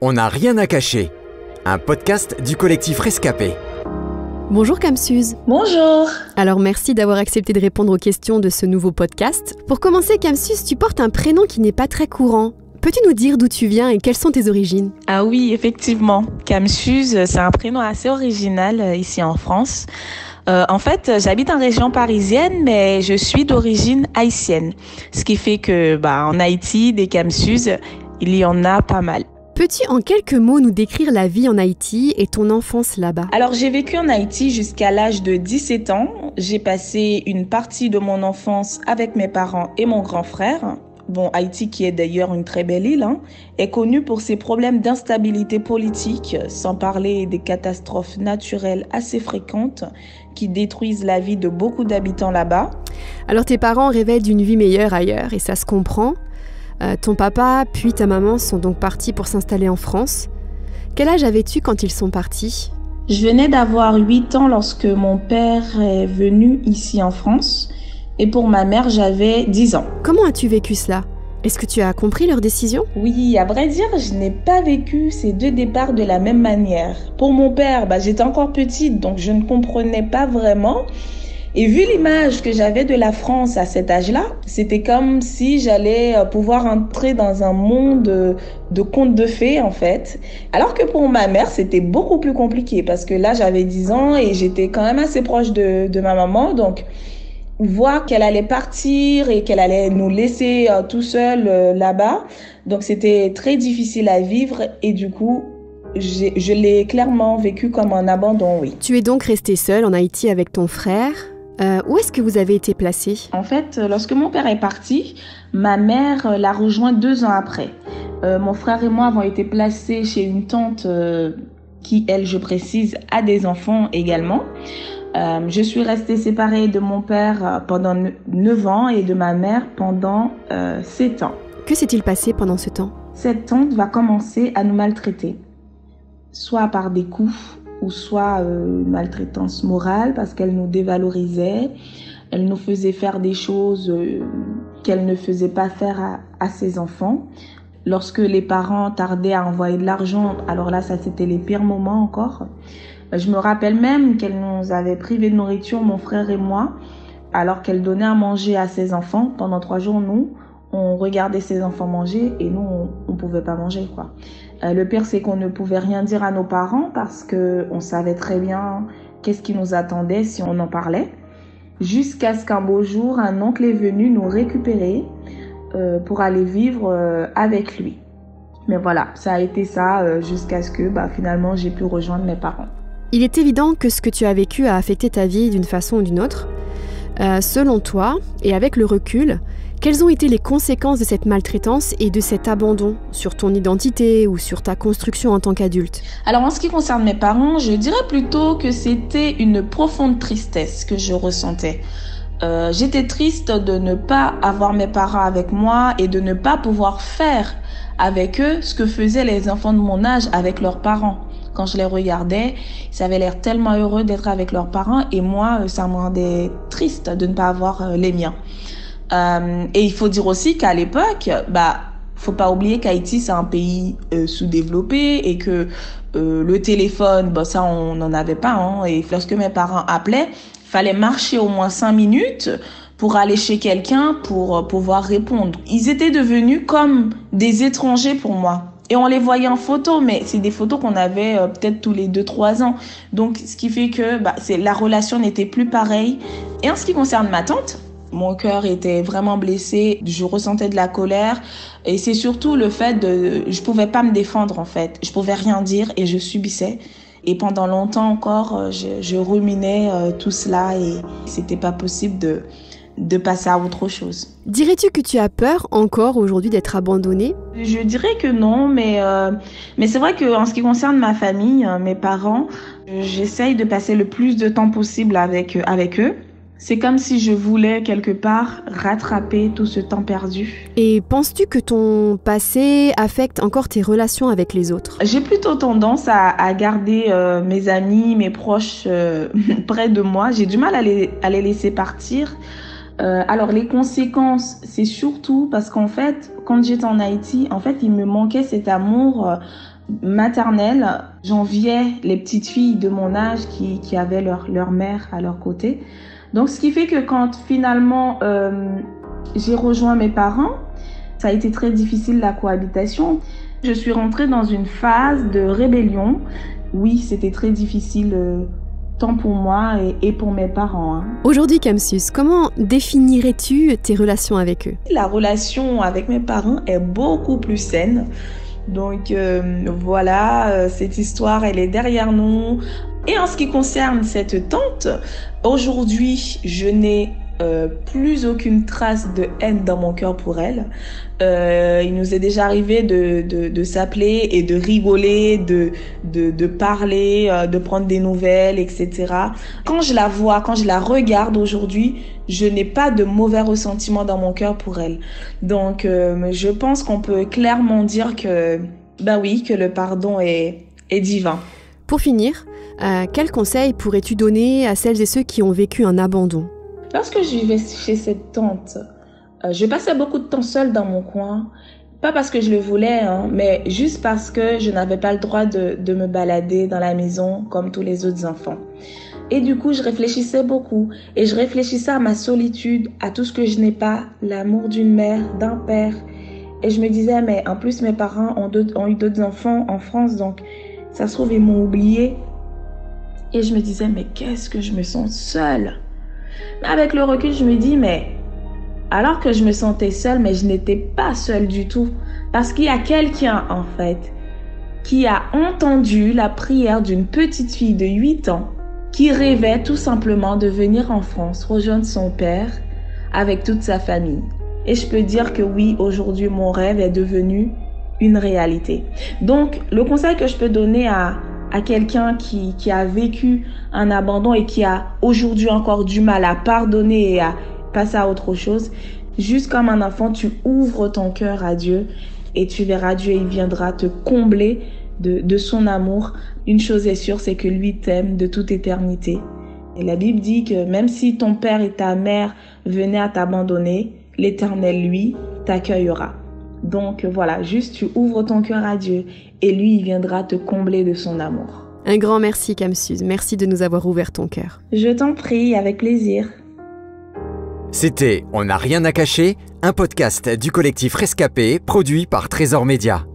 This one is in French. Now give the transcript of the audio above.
On n'a rien à cacher, un podcast du collectif Rescapé. Bonjour Kamsuze. Bonjour. Alors merci d'avoir accepté de répondre aux questions de ce nouveau podcast. Pour commencer Kamsuze, tu portes un prénom qui n'est pas très courant. Peux-tu nous dire d'où tu viens et quelles sont tes origines ? Ah oui, effectivement. Kamsuze, c'est un prénom assez original ici en France. En fait, j'habite en région parisienne, mais je suis d'origine haïtienne. Ce qui fait que, en Haïti, des Kamsuze, il y en a pas mal. Peux-tu en quelques mots nous décrire la vie en Haïti et ton enfance là-bas ? Alors, j'ai vécu en Haïti jusqu'à l'âge de 17 ans. J'ai passé une partie de mon enfance avec mes parents et mon grand frère. Haïti, qui est d'ailleurs une très belle île, est connue pour ses problèmes d'instabilité politique, sans parler des catastrophes naturelles assez fréquentes qui détruisent la vie de beaucoup d'habitants là-bas. Alors tes parents rêvaient d'une vie meilleure ailleurs, et ça se comprend. Ton papa puis ta maman sont donc partis pour s'installer en France. Quel âge avais-tu quand ils sont partis ? Je venais d'avoir 8 ans lorsque mon père est venu ici en France. Et pour ma mère, j'avais 10 ans. Comment as-tu vécu cela ? Est-ce que tu as compris leur décision ? Oui, à vrai dire, je n'ai pas vécu ces deux départs de la même manière. Pour mon père, j'étais encore petite, donc je ne comprenais pas vraiment. Et vu l'image que j'avais de la France à cet âge-là, c'était comme si j'allais pouvoir entrer dans un monde de contes de fées, en fait. Alors que pour ma mère, c'était beaucoup plus compliqué parce que là, j'avais 10 ans et j'étais quand même assez proche de ma maman, donc voir qu'elle allait partir et qu'elle allait nous laisser tout seuls là-bas. Donc, c'était très difficile à vivre et du coup, je l'ai clairement vécu comme un abandon, oui. Tu es donc restée seule en Haïti avec ton frère. Où est-ce que vous avez été placés ? En fait, lorsque mon père est parti, ma mère l'a rejoint 2 ans après. Mon frère et moi avons été placés chez une tante qui, elle, je précise, a des enfants également. Je suis restée séparée de mon père pendant 9 ans et de ma mère pendant 7 ans. Que s'est-il passé pendant ce temps ? Cette tante va commencer à nous maltraiter, soit par des coups ou soit une maltraitance morale parce qu'elle nous dévalorisait. Elle nous faisait faire des choses qu'elle ne faisait pas faire à ses enfants. Lorsque les parents tardaient à envoyer de l'argent, alors là, ça c'était les pires moments encore. Je me rappelle même qu'elle nous avait privés de nourriture, mon frère et moi, alors qu'elle donnait à manger à ses enfants. Pendant 3 jours, nous, on regardait ses enfants manger et nous, on pouvait pas manger, quoi. Le pire, c'est qu'on ne pouvait rien dire à nos parents parce qu'on savait très bien qu'est-ce qui nous attendait si on en parlait. Jusqu'à ce qu'un beau jour, un oncle est venu nous récupérer pour aller vivre avec lui. Mais voilà, ça a été ça jusqu'à ce que finalement j'ai pu rejoindre mes parents. Il est évident que ce que tu as vécu a affecté ta vie d'une façon ou d'une autre. Selon toi, et avec le recul, quelles ont été les conséquences de cette maltraitance et de cet abandon sur ton identité ou sur ta construction en tant qu'adulte ? Alors en ce qui concerne mes parents, je dirais plutôt que c'était une profonde tristesse que je ressentais. J'étais triste de ne pas avoir mes parents avec moi et de ne pas pouvoir faire avec eux ce que faisaient les enfants de mon âge avec leurs parents. Quand je les regardais, ils avaient l'air tellement heureux d'être avec leurs parents et moi, ça me rendait triste de ne pas avoir les miens. Et il faut dire aussi qu'à l'époque, faut pas oublier qu'Haïti, c'est un pays sous-développé et que le téléphone, ça, on n'en avait pas. Et lorsque mes parents appelaient, il fallait marcher au moins 5 minutes pour aller chez quelqu'un pour pouvoir répondre. Ils étaient devenus comme des étrangers pour moi. Et on les voyait en photo, mais c'est des photos qu'on avait peut-être tous les 2-3 ans. Donc, ce qui fait que la relation n'était plus pareille. Et en ce qui concerne ma tante, mon cœur était vraiment blessé. Je ressentais de la colère. Et c'est surtout le fait je pouvais pas me défendre, en fait. Je pouvais rien dire et je subissais. Et pendant longtemps encore, je ruminais tout cela et c'était pas possible de passer à autre chose. Dirais-tu que tu as peur encore aujourd'hui d'être abandonnée ? Je dirais que non, mais c'est vrai qu'en ce qui concerne ma famille, mes parents, j'essaye de passer le plus de temps possible avec eux. C'est comme si je voulais quelque part rattraper tout ce temps perdu. Et penses-tu que ton passé affecte encore tes relations avec les autres ? J'ai plutôt tendance à garder mes amis, mes proches près de moi. J'ai du mal à les laisser partir. Alors les conséquences, c'est surtout parce qu'en fait, quand j'étais en Haïti, il me manquait cet amour maternelle, j'enviais les petites filles de mon âge qui avaient leur mère à leur côté. Donc, ce qui fait que quand finalement j'ai rejoint mes parents, ça a été très difficile la cohabitation. Je suis rentrée dans une phase de rébellion. Oui, c'était très difficile tant pour moi et pour mes parents. Aujourd'hui, Kamsus, comment définirais-tu tes relations avec eux? La relation avec mes parents est beaucoup plus saine. Donc voilà, cette histoire, elle est derrière nous. Et en ce qui concerne cette tante, aujourd'hui, je n'ai plus aucune trace de haine dans mon cœur pour elle. Il nous est déjà arrivé de s'appeler et de rigoler, de parler, de prendre des nouvelles, etc. Quand je la vois, quand je la regarde aujourd'hui, je n'ai pas de mauvais ressentiment dans mon cœur pour elle. Donc, je pense qu'on peut clairement dire que, oui, que le pardon est divin. Pour finir, quel conseil pourrais-tu donner à celles et ceux qui ont vécu un abandon? Lorsque je vivais chez cette tante, je passais beaucoup de temps seule dans mon coin. Pas parce que je le voulais, mais juste parce que je n'avais pas le droit de me balader dans la maison comme tous les autres enfants. Et du coup, je réfléchissais beaucoup. Et je réfléchissais à ma solitude, à tout ce que je n'ai pas, l'amour d'une mère, d'un père. Et je me disais, mais en plus, mes parents ont eu d'autres enfants en France, donc ça se trouve, ils m'ont oubliée. Et je me disais, mais qu'est-ce que je me sens seule? Mais avec le recul, je me dis, mais alors que je me sentais seule, mais je n'étais pas seule du tout. Parce qu'il y a quelqu'un, en fait, qui a entendu la prière d'une petite fille de 8 ans qui rêvait tout simplement de venir en France rejoindre son père avec toute sa famille. Et je peux dire que oui, aujourd'hui, mon rêve est devenu une réalité. Donc, le conseil que je peux donner à quelqu'un qui a vécu un abandon et qui a aujourd'hui encore du mal à pardonner et à passer à autre chose, juste comme un enfant, tu ouvres ton cœur à Dieu et tu verras Dieu, il viendra te combler de son amour. Une chose est sûre, c'est que lui t'aime de toute éternité. Et la Bible dit que même si ton père et ta mère venaient à t'abandonner, l'Éternel, lui, t'accueillera. Donc voilà, juste tu ouvres ton cœur à Dieu et lui, il viendra te combler de son amour. Un grand merci, Kamsus. Merci de nous avoir ouvert ton cœur. Je t'en prie, avec plaisir. C'était On n'a rien à cacher, un podcast du collectif Rescapé, produit par Trésor Média.